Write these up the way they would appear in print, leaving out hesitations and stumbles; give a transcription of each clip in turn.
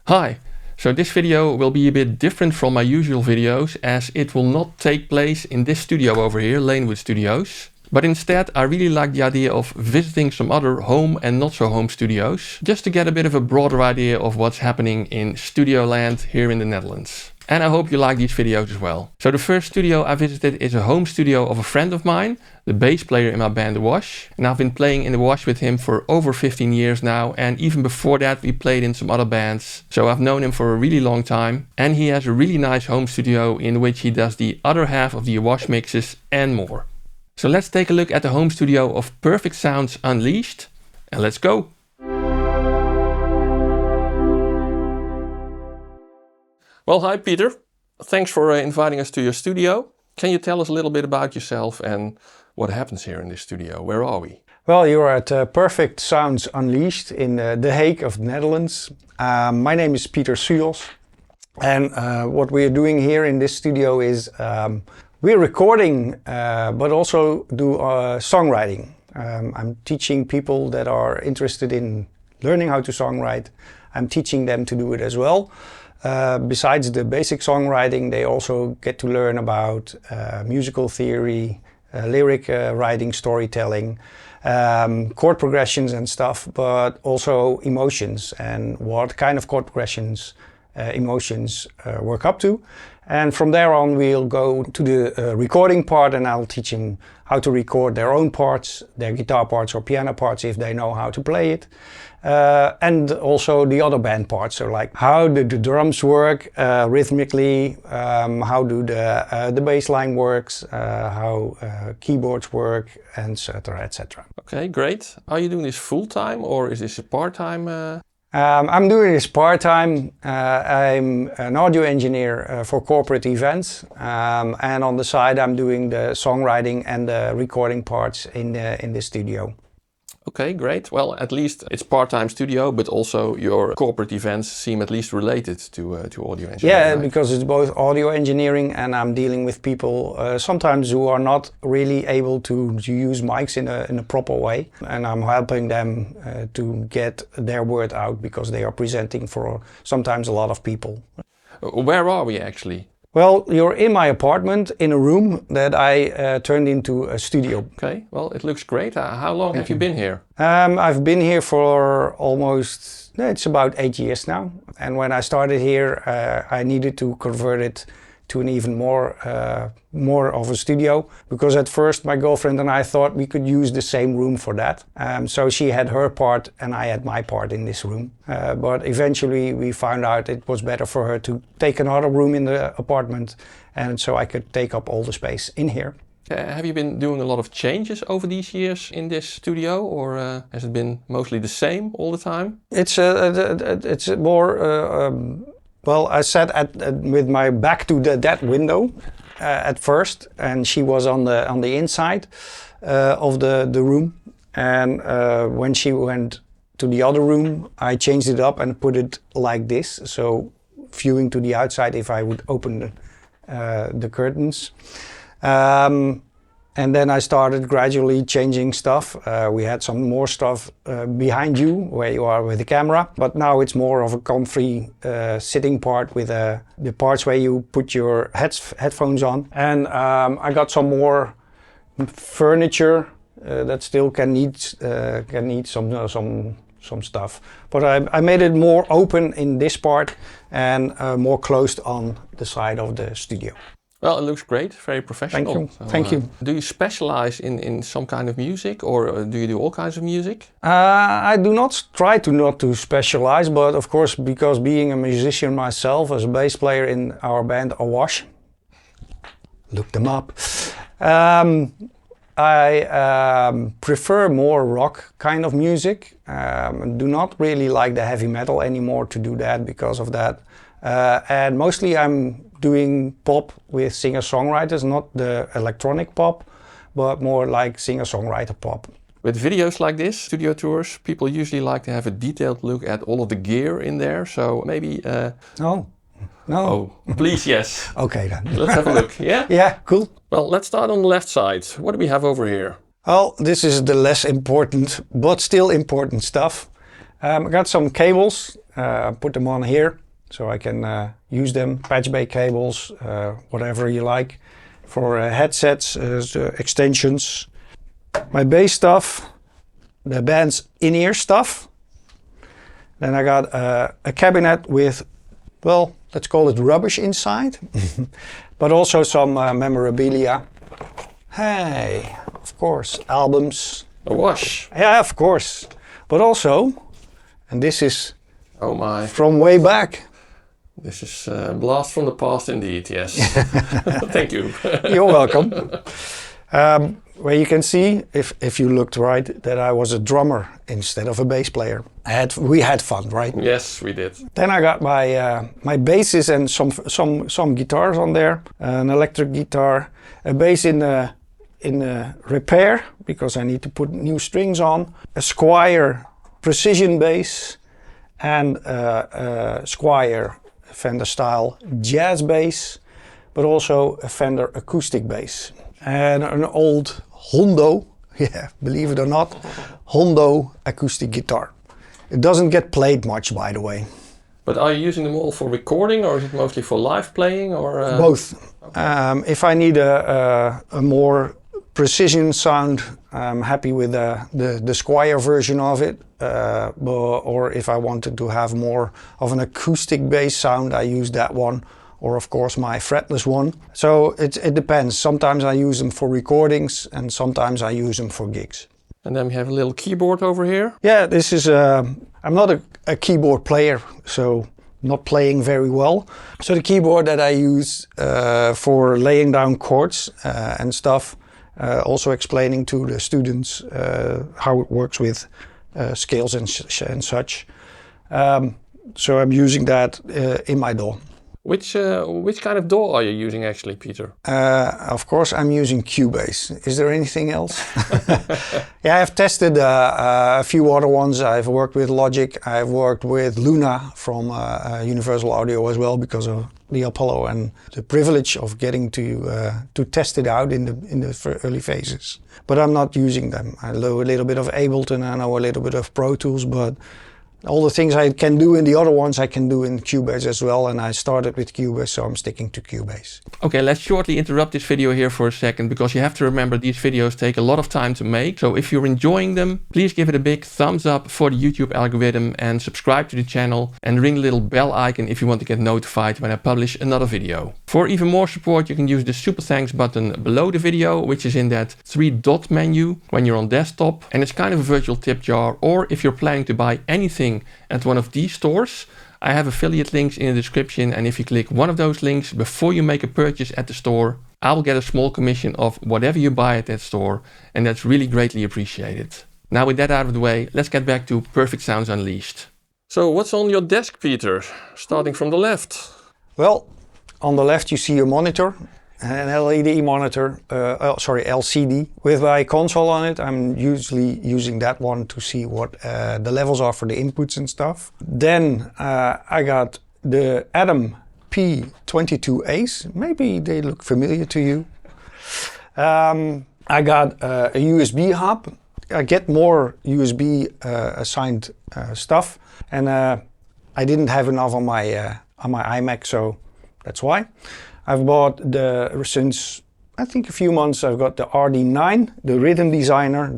Hi, so this video will be a bit different from my usual videos as it will not take place in this studio over here, Lanewood Studios. But instead I really like the idea of visiting some other home and not so home studios, just to get a bit of a broader idea of what's happening in studio land here in the Netherlands. And I hope you like these videos as well. So the first studio I visited is a home studio of a friend of mine, the bass player in my band The Wash. And I've been playing in The Wash with him for over 15 years now, and even before that we played in some other bands. So I've known him for a really long time, and he has a really nice home studio in which he does the other half of the Wash mixes and more. So let's take a look at the home studio of Perfect Sounds Unleashed, and let's go! Well, hi Peter. Thanks for inviting us to your studio. Can you tell us a little bit about yourself and what happens here in this studio? Where are we? Well, you're at Perfect Sounds Unleashed in The Hague of the Netherlands. My name is Peter Suels, and what we are doing here in this studio is we're recording but also do songwriting. I'm teaching people that are interested in learning how to songwrite. I'm teaching them to do it as well. Besides the basic songwriting, they also get to learn about musical theory, lyric writing, storytelling, chord progressions and stuff, but also emotions and what kind of chord progressions emotions work up to. And from there on we'll go to the recording part, and I'll teach them how to record their own parts, their guitar parts or piano parts if they know how to play it. And also the other band parts, so like how do the drums work rhythmically, how do the bass line works, how keyboards work, etc, etc. Okay, great. Are you doing this full-time or is this a part-time? I'm doing this part-time. I'm an audio engineer for corporate events, and on the side I'm doing the songwriting and the recording parts in the studio. Okay, great. Well, at least it's part-time studio, but also your corporate events seem at least related to audio engineering. Yeah, right? Because it's both audio engineering and I'm dealing with people sometimes who are not really able to use mics in a proper way, and I'm helping them to get their word out because they are presenting for sometimes a lot of people. Where are we actually? Well, you're in my apartment in a room that I turned into a studio. Okay, well, it looks great. How long have you been here? I've been here for almost, it's about 8 years now. And when I started here, I needed to convert it to an even more of a studio, because at first my girlfriend and I thought we could use the same room for that. So she had her part and I had my part in this room. But eventually we found out it was better for her to take another room in the apartment, and so I could take up all the space in here. Have you been doing a lot of changes over these years in this studio, or has it been mostly the same all the time? It's more well, I sat with my back to that window at first, and she was on the inside of the room. And when she went to the other room, I changed it up and put it like this, so viewing to the outside if I would open the curtains. And then I started gradually changing stuff. We had some more stuff behind you, where you are with the camera. But now it's more of a comfy sitting part with the parts where you put your headphones on. And I got some more furniture that still can need some stuff. But I made it more open in this part and more closed on the side of the studio. Well, it looks great, very professional. Thank you. So, Thank you. Do you specialize in some kind of music, or do you do all kinds of music? I do not try not to specialize, but of course, because being a musician myself, as a bass player in our band The Wash, look them up, I prefer more rock kind of music. Do not really like the heavy metal anymore to do that because of that. And mostly I'm doing pop with singer-songwriters, not the electronic pop, but more like singer-songwriter pop. With videos like this, studio tours, people usually like to have a detailed look at all of the gear in there, so maybe... No. Oh, please, yes. Okay then. Let's have a look, yeah? Yeah, cool. Well, let's start on the left side. What do we have over here? Well, this is the less important, but still important stuff. I got some cables. put them on here so I can use them, patch bay cables, whatever you like, for headsets, extensions. My bass stuff, the band's in-ear stuff. Then I got a cabinet with, well, let's call it rubbish inside, but also some memorabilia. Hey, of course, albums. A wash. Yeah, of course. But also, and this is oh my, from way back. This is a blast from the past indeed, yes. Thank you. You're welcome. Where you can see, if you looked right, that I was a drummer instead of a bass player. We had fun, right? Yes, we did. Then I got my basses and some guitars on there. An electric guitar, a bass in repair because I need to put new strings on. A Squier precision bass and a Squier Fender style jazz bass, but also a Fender acoustic bass. And an old Hondo, yeah, believe it or not, Hondo acoustic guitar. It doesn't get played much, by the way. But are you using them all for recording, or is it mostly for live playing? Or both. If I need a more precision sound, I'm happy with the Squier version of it. Or if I wanted to have more of an acoustic bass sound, I use that one. Or of course my fretless one. So it depends. Sometimes I use them for recordings and sometimes I use them for gigs. And then we have a little keyboard over here. Yeah, this is, I'm not a keyboard player, so not playing very well. So the keyboard that I use for laying down chords and stuff, also explaining to the students how it works with scales and such. So I'm using that in my DAW. Which kind of DAW are you using actually, Peter? Of course, I'm using Cubase. Is there anything else? Yeah, I've tested a few other ones. I've worked with Logic. I've worked with Luna from Universal Audio as well because of the Apollo and the privilege of getting to test it out in the early phases. But I'm not using them. I know a little bit of Ableton. I know a little bit of Pro Tools, but all the things I can do in the other ones, I can do in Cubase as well. And I started with Cubase, so I'm sticking to Cubase. Okay, let's shortly interrupt this video here for a second, because you have to remember these videos take a lot of time to make. So if you're enjoying them, please give it a big thumbs up for the YouTube algorithm and subscribe to the channel and ring the little bell icon if you want to get notified when I publish another video. For even more support, you can use the super thanks button below the video, which is in that 3-dot menu when you're on desktop. And it's kind of a virtual tip jar, or if you're planning to buy anything at one of these stores, I have affiliate links in the description, and if you click one of those links before you make a purchase at the store, I will get a small commission of whatever you buy at that store, and that's really greatly appreciated. Now with that out of the way, let's get back to Perfect Sounds Unleashed. So what's on your desk, Peter? Starting from the left. Well, on the left you see a monitor, an LED monitor, LCD, with my console on it. I'm usually using that one to see what the levels are for the inputs and stuff. Then I got the Adam P22As. Maybe they look familiar to you. I got a USB hub. I get more USB assigned stuff, and I didn't have enough on my iMac, so that's why. I've bought since I think a few months, I've got the RD9, the rhythm designer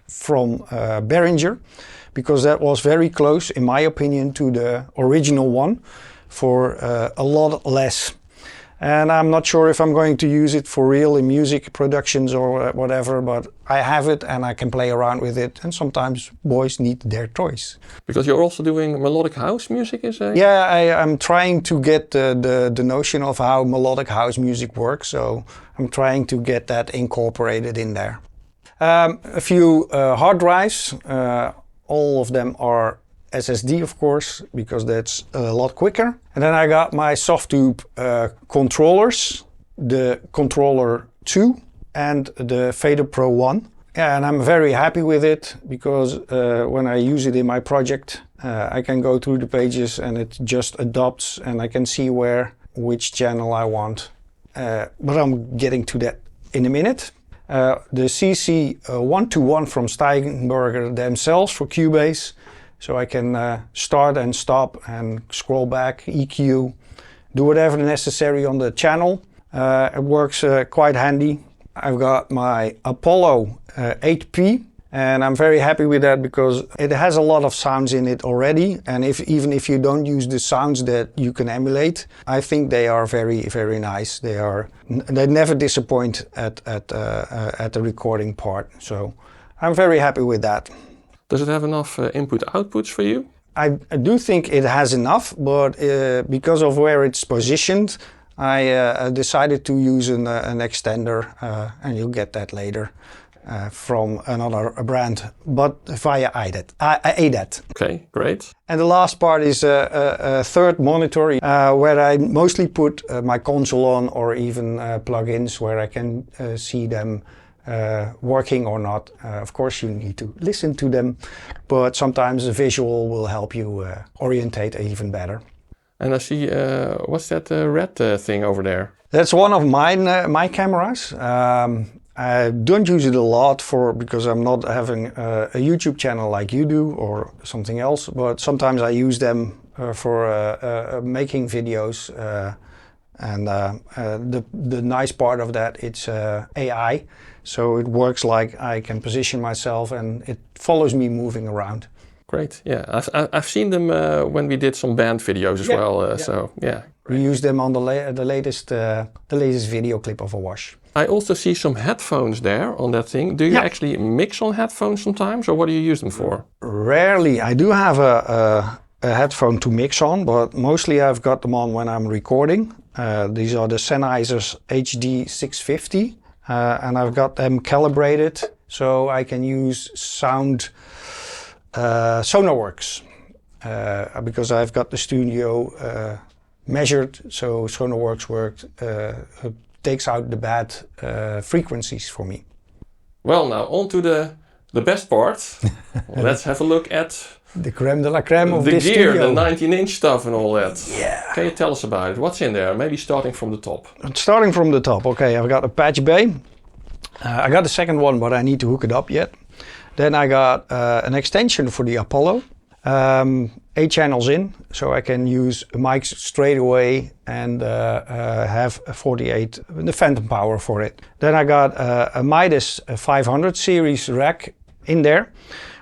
from Behringer, because that was very close, in my opinion, to the original one for a lot less. And I'm not sure if I'm going to use it for real in music productions or whatever, but I have it and I can play around with it. And sometimes boys need their toys. Because you're also doing melodic house music, is it? Yeah, I'm trying to get the notion of how melodic house music works. So I'm trying to get that incorporated in there. A few hard drives. All of them are SSD, of course, because that's a lot quicker. And then I got my Softube controllers, the Controller 2 and the Fader Pro 1. Yeah, and I'm very happy with it because when I use it in my project, I can go through the pages and it just adopts and I can see which channel I want. But I'm getting to that in a minute. The CC121 from Steigenberger themselves for Cubase. So I can start and stop and scroll back, EQ, do whatever necessary on the channel. It works quite handy. I've got my Apollo 8P, and I'm very happy with that because it has a lot of sounds in it already. And even if you don't use the sounds that you can emulate, I think they are very, very nice. They never disappoint at the recording part. So I'm very happy with that. Does it have enough input-outputs for you? I do think it has enough, but because of where it's positioned, I decided to use an extender, and you'll get that later from another brand, but via ADAT. Okay, great. And the last part is a third monitor where I mostly put my console on, or even plugins where I can see them working or not. Of course, you need to listen to them, but sometimes a visual will help you orientate even better. And I see, what's that red thing over there? That's one of my cameras. I don't use it a lot because I'm not having a YouTube channel like you do or something else, but sometimes I use them for making videos. And the nice part of that, it's AI. So it works like I can position myself and it follows me moving around. Great, yeah. I've seen them when we did some band videos as well. So yeah, we use them on the latest video clip of a wash. I also see some headphones there on that thing. Do you actually mix on headphones sometimes, or what do you use them for? Rarely. I do have a headphone to mix on, but mostly I've got them on when I'm recording. These are the Sennheiser's HD 650, and I've got them calibrated so I can use SonarWorks because I've got the studio measured, so SonarWorks takes out the bad frequencies for me. Well, now on to the best part. Let's have a look at the creme de la creme of this gear, studio. the 19-inch stuff and all that. Yeah. Can you tell us about it? What's in there? Maybe starting from the top. Starting from the top, okay. I've got a patch bay. I got the second one, but I need to hook it up yet. Then I got an extension for the Apollo. 8 channels in, so I can use mics straight away and have a 48 the phantom power for it. Then I got a Midas 500 series rack in there,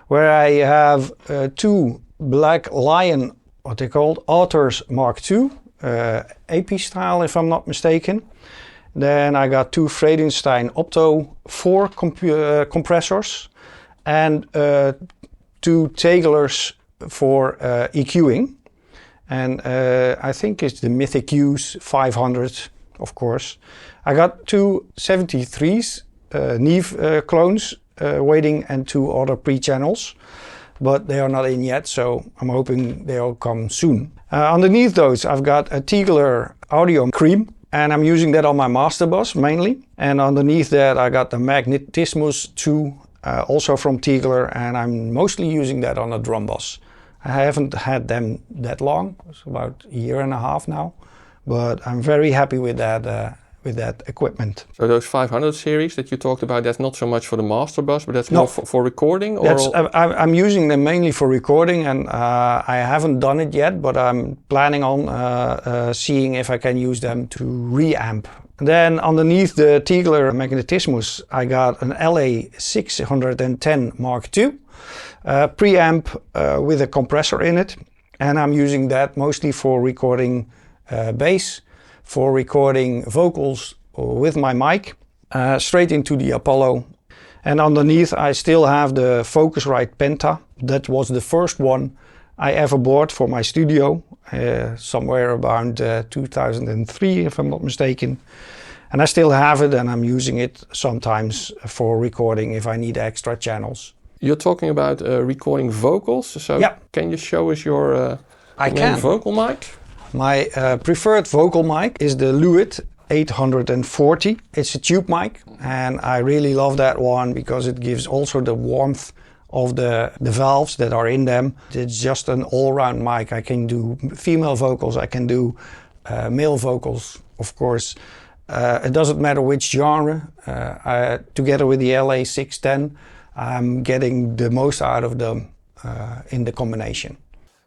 where I have 2 Black Lion, what they called, Otters Mark II, AP style if I'm not mistaken. Then I got 2 Freudenstein Opto 4 compressors and 2 Tegelers for EQing, and I think it's the Mythic Use 500, of course. I got 2 73s Neve clones waiting, and 2 other pre-channels, but they are not in yet, so I'm hoping they'll come soon. Underneath those I've got a Tegeler Audio Cream, and I'm using that on my master bus mainly, and underneath that I got the Magnetismus 2 also from Tegeler, and I'm mostly using that on a drum bus. I haven't had them that long, it's about a year and a half now, but I'm very happy with that equipment. So those 500 series that you talked about, that's not so much for the master bus, but that's more for recording? Or I'm using them mainly for recording, and I haven't done it yet, but I'm planning on seeing if I can use them to reamp. Then underneath the Tegeler Magnetismus, I got an LA 610 Mark II preamp with a compressor in it, and I'm using that mostly for recording bass, for recording vocals with my mic straight into the Apollo. And underneath I still have the Focusrite Penta. That was the first one I ever bought for my studio, somewhere around 2003 if I'm not mistaken. And I still have it, and I'm using it sometimes for recording if I need extra channels. You're talking about recording vocals, so can you show us your main vocal mic? My preferred vocal mic is the Lewitt 840. It's a tube mic, and I really love that one because it gives also the warmth of the valves that are in them. It's just an all-round mic. I can do female vocals, I can do male vocals, of course. It doesn't matter which genre. Together with the LA 610, I'm getting the most out of the in the combination.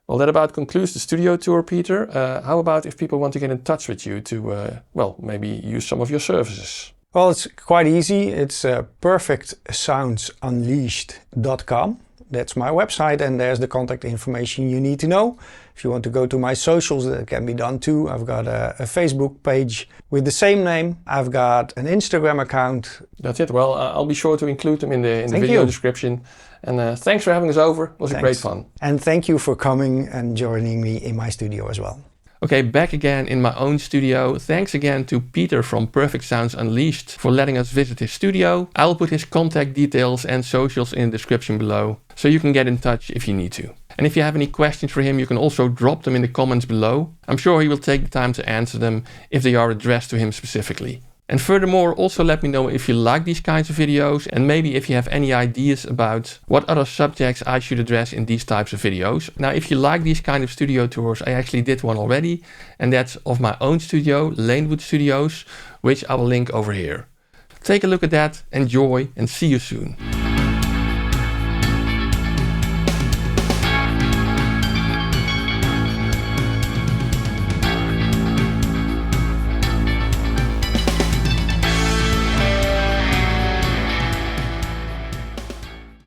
Well, that about concludes the studio tour, Peter. How about if people want to get in touch with you to, well, maybe use some of your services? Well, it's quite easy. It's perfectsoundsunleashed.com. That's my website, and there's the contact information you need to know. If you want to go to my socials, that can be done too. I've got a Facebook page with the same name. I've got an Instagram account. That's it. Well, I'll be sure to include them in the video description. And thanks for having us over. It was great fun. And thank you for coming and joining me in my studio as well. Okay, back again in my own studio. Thanks again to Peter from Perfect Sounds Unleashed for letting us visit his studio. I'll put his contact details and socials in the description below, so you can get in touch if you need to. And if you have any questions for him, you can also drop them in the comments below. I'm sure he will take the time to answer them if they are addressed to him specifically. And furthermore, also let me know if you like these kinds of videos, and maybe if you have any ideas about what other subjects I should address in these types of videos. Now, if you like these kind of studio tours, I actually did one already, and that's of my own studio, Lanewood Studios, which I will link over here. Take a look at that, enjoy, and see you soon.